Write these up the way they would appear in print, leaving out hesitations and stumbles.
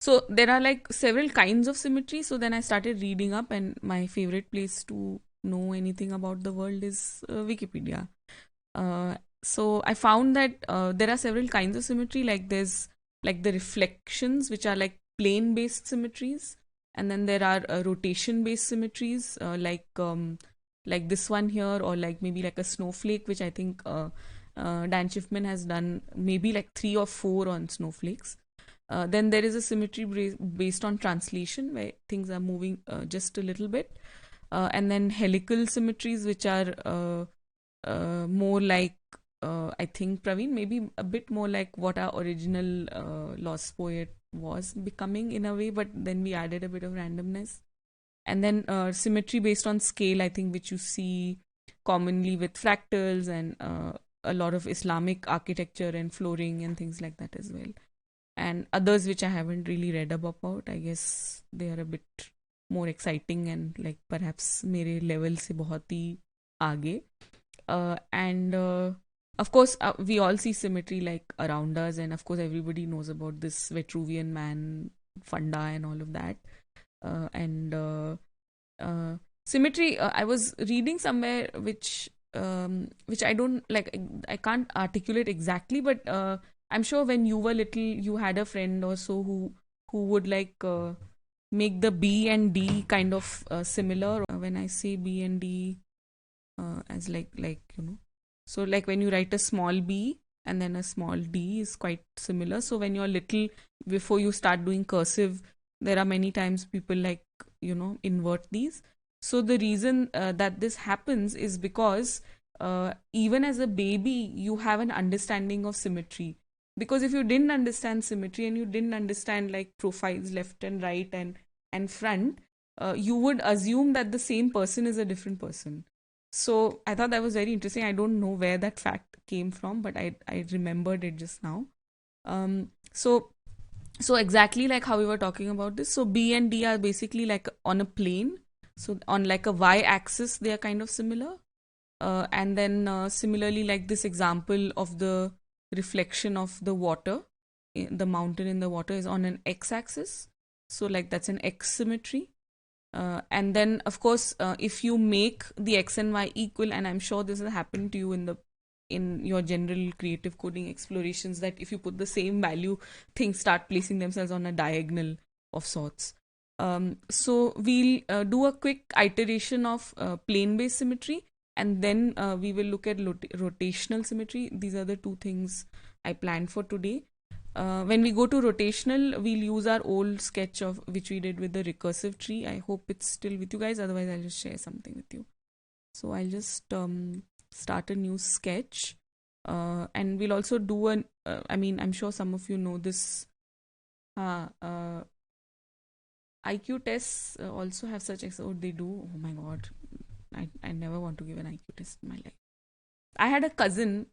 So there are like several kinds of symmetry. So then I started reading up, and my favorite place to know anything about the world is Wikipedia. So I found that there are several kinds of symmetry. Like there's like the reflections, which are like plane based symmetries, and then there are rotation based symmetries, like this one here, or like maybe like a snowflake, which I think Dan Schiffman has done maybe like three or four on snowflakes. Then there is a symmetry based on translation, where things are moving just a little bit, and then helical symmetries, which are more like, I think, Praveen, maybe a bit more like what our original Lost Poet was becoming in a way, but then we added a bit of randomness. And then symmetry based on scale, I think, which you see commonly with fractals and a lot of Islamic architecture and flooring and things like that as well. And others which I haven't really read up about, I guess they are a bit more exciting and like perhaps मेरे level से बहुत ही आगे. And of course, we all see symmetry like around us, and of course, everybody knows about this Vitruvian Man, Funda, and all of that. And uh, Symmetry, I was reading somewhere which I don't like, I can't articulate exactly, but I'm sure when you were little, you had a friend or so who would like make the B and D kind of similar. When I say B and D, as so like when you write a small b and then a small d is quite similar. So when you're little, before you start doing cursive, there are many times people like invert these. So the reason that this happens is because even as a baby you have an understanding of symmetry, because if you didn't understand symmetry and you didn't understand like profiles left and right and front, you would assume that the same person is a different person. So I thought that was very interesting. I don't know where that fact came from, but I remembered it just now. Um, so so exactly like how we were talking about this. So B and D are basically like on a plane. So on like a y-axis, they are kind of similar. And then similarly, like this example of the reflection of the water, the mountain in the water is on an x-axis. So like that's an x symmetry. And then, of course, if you make the x and y equal, and I'm sure this has happened to you in your general creative coding explorations, that if you put the same value, things start placing themselves on a diagonal of sorts. So we'll do a quick iteration of plane-based symmetry, and then we will look at rotational symmetry. These are the two things I planned for today. When we go to rotational, we'll use our old sketch of which we did with the recursive tree. I hope it's still with you guys. Otherwise, I'll just share something with you. So I'll just start a new sketch, and we'll also do an. I mean, I'm sure some of you know this. IQ tests also have such. Oh, they do. Oh my god, I never want to give an IQ test in my life. I had a cousin,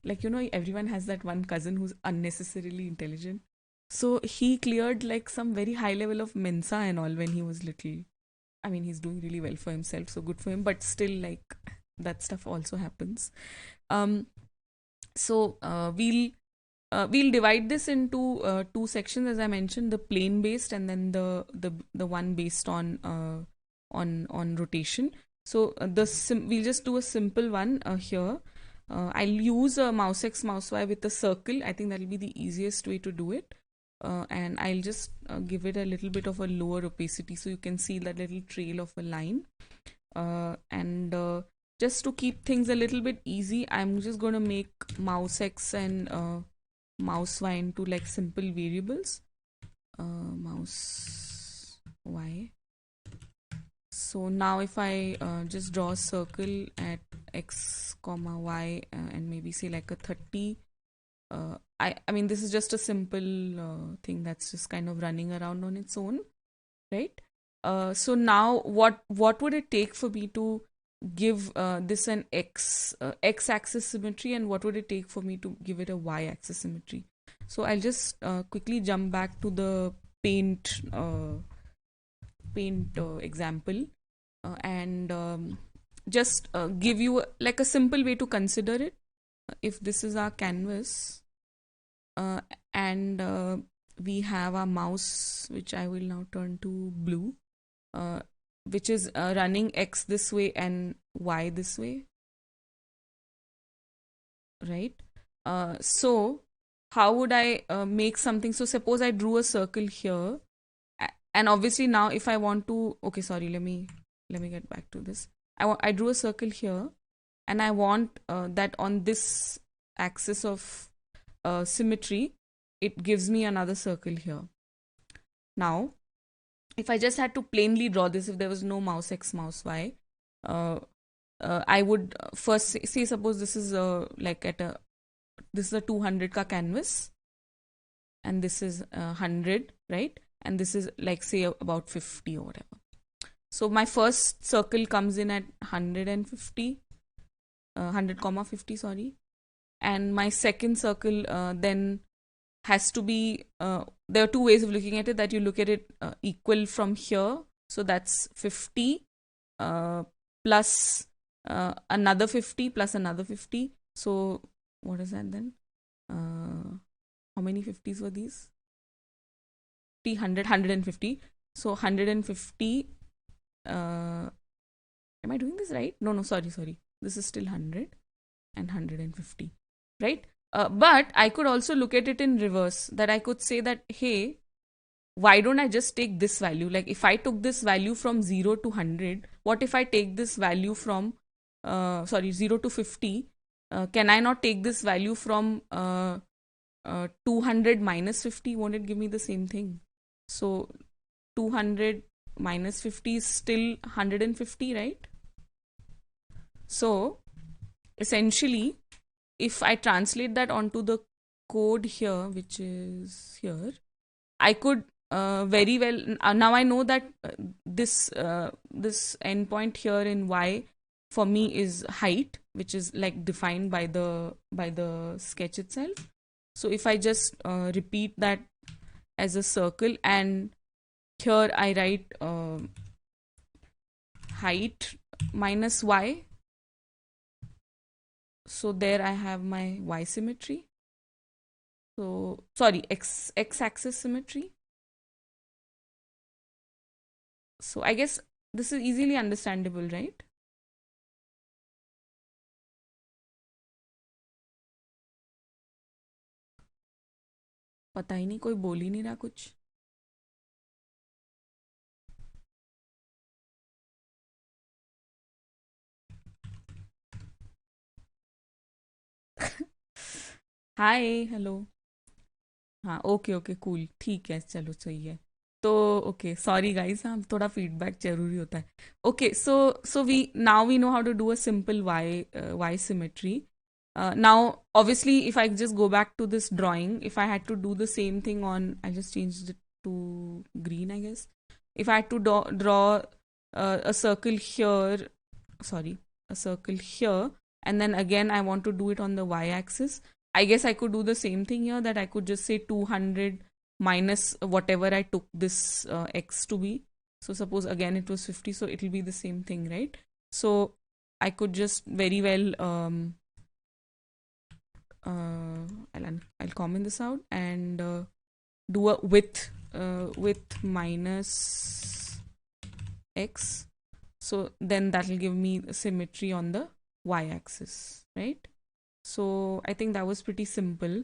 like everyone has that one cousin who's unnecessarily intelligent. So he cleared like some very high level of Mensa and all when he was little. I mean, he's doing really well for himself, so good for him, but still, like, that stuff also happens. um so we'll divide this into two sections, as I mentioned, the plane based and then the one based on on rotation. So we'll just do a simple one here. I'll use a mouse x mouse y with a circle. I think that'll be the easiest way to do it. And I'll just give it a little bit of a lower opacity so you can see that little trail of a line. And just to keep things a little bit easy, I'm just going to make mouse x and mouse y into like simple variables. Mouse y. So now if I just draw a circle at x comma y and maybe say like a 30, I mean this is just a simple thing that's just kind of running around on its own, right? So now what would it take for me to give this an x-axis symmetry, and what would it take for me to give it a y-axis symmetry? So I'll just quickly jump back to the paint example, and just give you like a simple way to consider it. If this is our canvas, uh, and we have our mouse, which I will now turn to blue, uh, which is running x this way and y this way, right? So how would I make something? So suppose I drew a circle here, and obviously now if I want to, okay, sorry, let me get back to this. I drew a circle here, and I want that on this axis of symmetry, it gives me another circle here. Now, if I just had to plainly draw this, if there was no mouse x, mouse y, uh, I would first say, suppose this is like this is a 200 ka canvas, and this is 100, right? And this is like say about 50 or whatever. So my first circle comes in at 150, 100 comma 50, sorry. And my second circle then has to be, there are two ways of looking at it, that you look at it equal from here. So that's 50 plus another 50 plus another 50. So what is that then? How many 50s were these? 100, 150. So 150. Am I doing this right? No, sorry. This is still 100 and 150, right? But I could also look at it in reverse, that I could say that, hey, why don't I just take this value? Like if I took this value from 0 to 100, what if I take this value from, 0 to 50? Can I not take this value from 200 minus 50? Won't it give me the same thing? So 200 minus 50 is still 150, right? So essentially, if I translate that onto the code here, which is here, I could very well, now I know that this endpoint here in y for me is height, which is like defined by the sketch itself. So if I just repeat that as a circle, and here I write height minus y, so there I have my y symmetry. So sorry, x axis symmetry. So I guess this is easily understandable, right? पता ही नहीं, कोई बोल ही नहीं रहा कुछ. हाय, hello. हाँ, okay cool, ठीक है, चलो सही है. तो ओके, सॉरी गाइस, हाँ थोड़ा फीडबैक जरूरी होता है. Okay, so we know how to do a simple Y symmetry. Now obviously if I just go back to this drawing, if I had to do the same thing on, I just changed it to green, I guess. If I had to draw a circle here, sorry, a circle here, and then again I want to do it on the y-axis, I guess I could do the same thing here, that I could just say 200 minus whatever I took this x to be. So suppose again it was 50, so it will be the same thing, right? So I could just very well I'll comment this out and do a width minus x. So then that will give me symmetry on the y-axis, right? So I think that was pretty simple.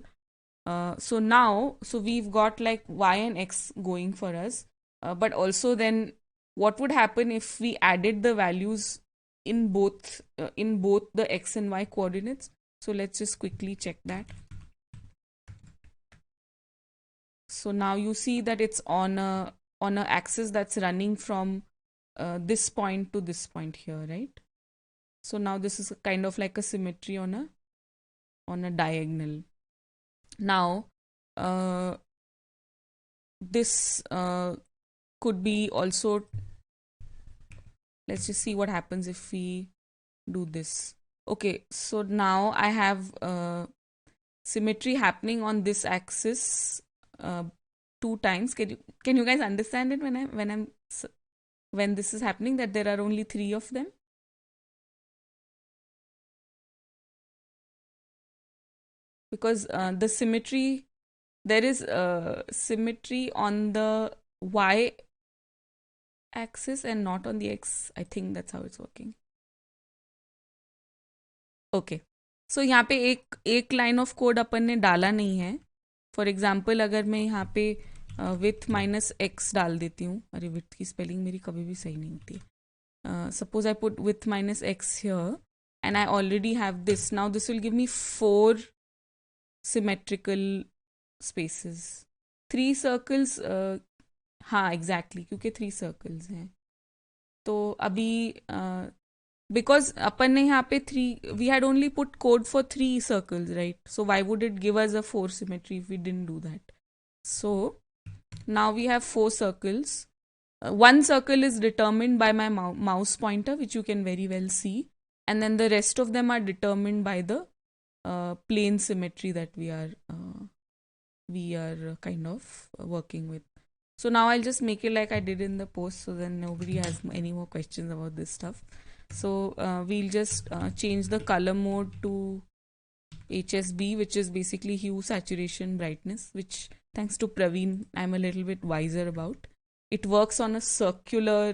So now, so we've got like y and x going for us, but also then what would happen if we added the values in both the x and y coordinates? So let's just quickly check that. So now you see that it's on a axis that's running from this point to this point here, right? So now this is kind of like a symmetry on a diagonal. Now this could be also, let's just see what happens if we do this. Okay, so now I have symmetry happening on this axis two times. Can you guys understand it when this is happening, that there are only three of them? Because the symmetry there is symmetry on the y axis and not on the x. I think that's how it's working. Okay, so यहाँ पे एक line of code अपन ने डाला नहीं है. For example अगर मैं यहाँ पे विथ माइनस एक्स डाल देती हूँ, अरे विथ की स्पेलिंग मेरी कभी भी सही नहीं होती. Suppose I put with minus x here and I already have this. Now this will give me 4 symmetrical spaces. 3 circles, हाँ एग्जैक्टली, क्योंकि 3 सर्कल्स हैं. तो अभी बिकॉज अपन ने यहाँ पे 3, we had only put code for 3 circles, right? So why would it give us a 4 symmetry if we didn't do that? So now we have 4 circles. One circle is determined by my mouse pointer, which you can very well see, and then the rest of them are determined by the plane symmetry that we are kind of working with. So now I'll just make it like I did in the post, so then nobody has any more questions about this stuff. So we'll just change the color mode to HSB, which is basically hue, saturation, brightness, which thanks to Praveen I'm a little bit wiser about. It works on a circular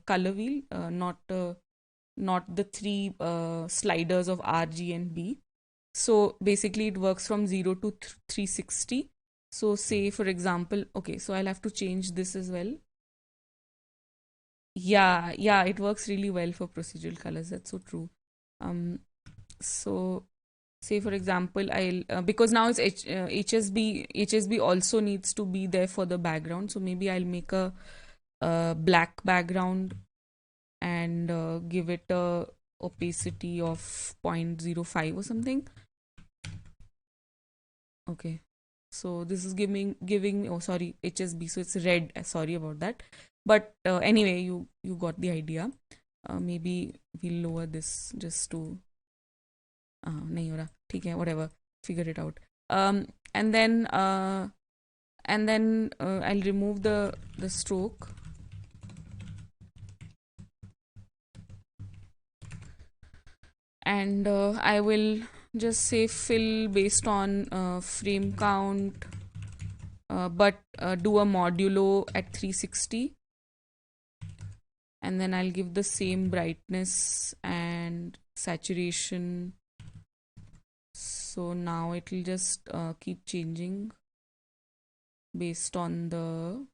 color wheel, not the 3 sliders of R, G and B. So basically it works from 0 to 360. So say for example, okay, so I'll have to change this as well. Yeah, it works really well for procedural colors. That's so true. So say for example, I'll because now it's HSB also needs to be there for the background. So maybe I'll make a black background and give it a opacity of 0.05 or something. Okay, so this is giving oh sorry, HSB, so it's red. Sorry about that. But anyway, you got the idea. Maybe we'll lower this just to नहीं हो रहा, ठीक है, whatever, figure it out. And then I'll remove the stroke. And I will just say fill based on frame count, but do a modulo at 360. And then I'll give the same brightness and saturation. So now it will just keep changing based on the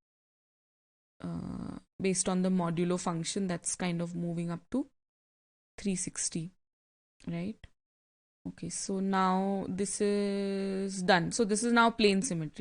modulo function that's kind of moving up to 360, right? Okay, so now this is done. So this is now plane symmetry.